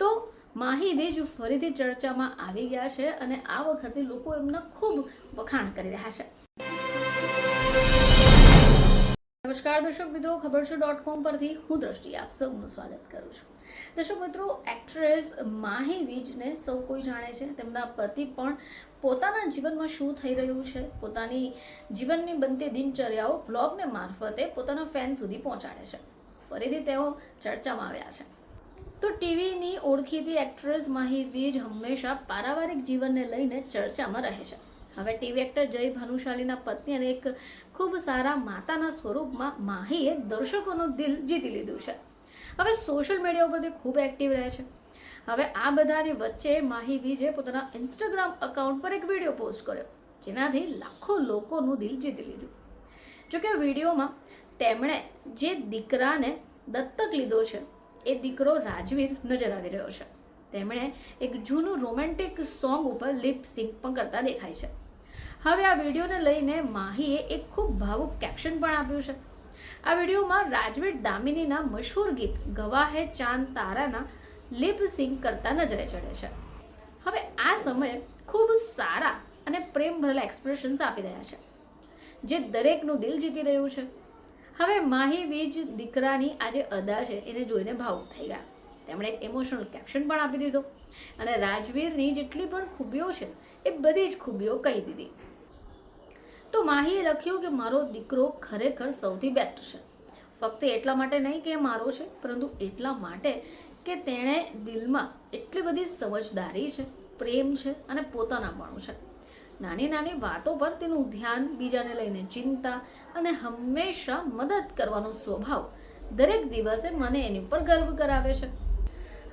તો માહી વીજ ફરીથી ચર્ચામાં આવી ગયા છે અને આ વખતે લોકો એમના ખૂબ વખાણ કરી રહ્યા છે. નમસ્કાર દર્શક મિત્રો, ખબરછો.com પરથી હું દ્રષ્ટિ આપ સૌનું સ્વાગત કરું છું. દર્શક મિત્રો, એક્ટ્રેસ માહી વીજને સૌ કોઈ જાણે છે. તેમના પતિ પણ પોતાના જીવનમાં શું થઈ રહ્યું છે, પોતાની જીવનની બનતી દિનચર્યાઓ બ્લોગને મારફતે પોતાના ફેન સુધી પહોંચાડે છે. ફરીથી તેઓ ચર્ચામાં આવ્યા છે. તો ટીવીની ઓળખીતી એક્ટ્રેસ માહી વીજ હંમેશા પારિવારિક જીવનને લઈને ચર્ચામાં રહે છે. હવે ટીવી એક્ટર જય ભાનુશાલીના પત્ની અને એક ખૂબ સારા માતાના સ્વરૂપમાં માહીએ દર્શકોનું દિલ જીતી લીધું છે. હવે સોશિયલ મીડિયા ઉપર તે ખૂબ એક્ટિવ રહે છે. હવે આ બધાની વચ્ચે માહી વીજે પોતાના ઇન્સ્ટાગ્રામ એકાઉન્ટ પર એક વિડીયો પોસ્ટ કર્યો, જેનાથી લાખો લોકોનું દિલ જીતી લીધું. જોકે વિડીયોમાં તેમણે જે દીકરાને દત્તક લીધો છે એ દીકરો રાજવીર નજર આવી રહ્યો છે. તેમણે એક જૂનું રોમેન્ટિક સોંગ ઉપર લિપ સિંક પણ કરતા દેખાય છે. હવે આ વિડીયોને લઈને માહીએ એક ખૂબ ભાવુક કેપ્શન પણ આપ્યું છે. આ વિડીયોમાં રાજવીર દામિનીના મશહૂર ગીત ગવા હે ચાંદ તારાના લિપ સિંક કરતા નજરે ચડે છે. હવે આ સમયે ખૂબ સારા અને પ્રેમ ભરેલા એક્સપ્રેશન્સ આપી રહ્યા છે, જે દરેકનું દિલ જીતી રહ્યું છે. હવે માહી વીજ દીકરાની આ જે અદા છે એને જોઈને ભાવુક થઈ ગયા. તેમણે એક ઇમોશનલ કેપ્શન પણ આપી દીધો અને રાજવીરની જેટલી પણ ખૂબીઓ છે એ બધી જ ખૂબીઓ કહી દીધી. તો માહીએ લખ્યું કે મારો દીકરો ખરેખર સૌથી બેસ્ટ છે. ફક્ત એટલા માટે નહીં કે મારો છે, પરંતુ એટલા માટે કે તેણે દિલમાં એટલી બધી સમજદારી છે, પ્રેમ છે અને પોતાનાપણું છે. નાની નાની વાતો પર તેનું ધ્યાન, બીજાને લઈને ચિંતા અને હંમેશા મદદ કરવાનો સ્વભાવ દરેક દિવસે મને એની ઉપર ગર્વ કરાવે છે.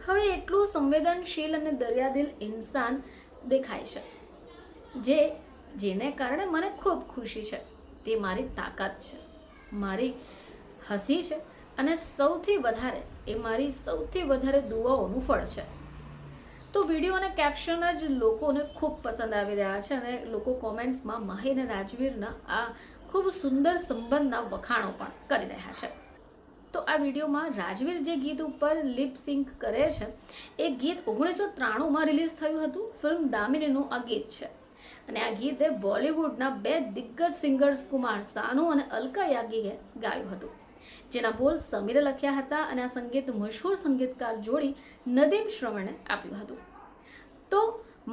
હવે એટલું સંવેદનશીલ અને દરિયાદિલ ઇન્સાન દેખાય છે, જેને કારણે મને ખૂબ ખુશી છે. તે મારી તાકાત છે, મારી હસી છે અને સૌથી વધારે દુઆઓનું ફળ છે. તો વિડીયો અને કેપ્શન જ લોકોને ખૂબ પસંદ આવી રહ્યા છે અને લોકો કોમેન્ટ્સમાં માહી અને રાજવીરના આ ખૂબ સુંદર સંબંધના વખાણો પણ કરી રહ્યા છે. તો આ વિડીયોમાં રાજવીર જે ગીત ઉપર લિપ સિંક કરે છે એ ગીત 1993માં રિલીઝ થયું હતું. ફિલ્મ દામિનીનું આ ગીત છે અને આ ગીતે બોલિવૂડના બે દિગ્ગજ સિંગર્સ કુમાર સાનુ અને અલકા યાજ્ઞિકે ગાયું હતું, જેના બોલ સમીરે લખ્યા હતા અને આ સંગીત મશહૂર સંગીતકાર જોડી નદીમ શ્રવણે આપ્યું હતું. તો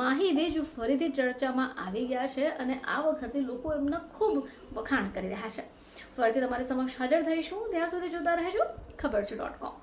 માહી વીજ ફરીથી ચર્ચામાં આવી ગયા છે અને આ વખતે લોકો એમના ખૂબ વખાણ કરી રહ્યા છે. ફરીથી તમારી સમક્ષ હાજર થઈશું. ત્યાં સુધી જોતા રહેજો ખબરછો.com.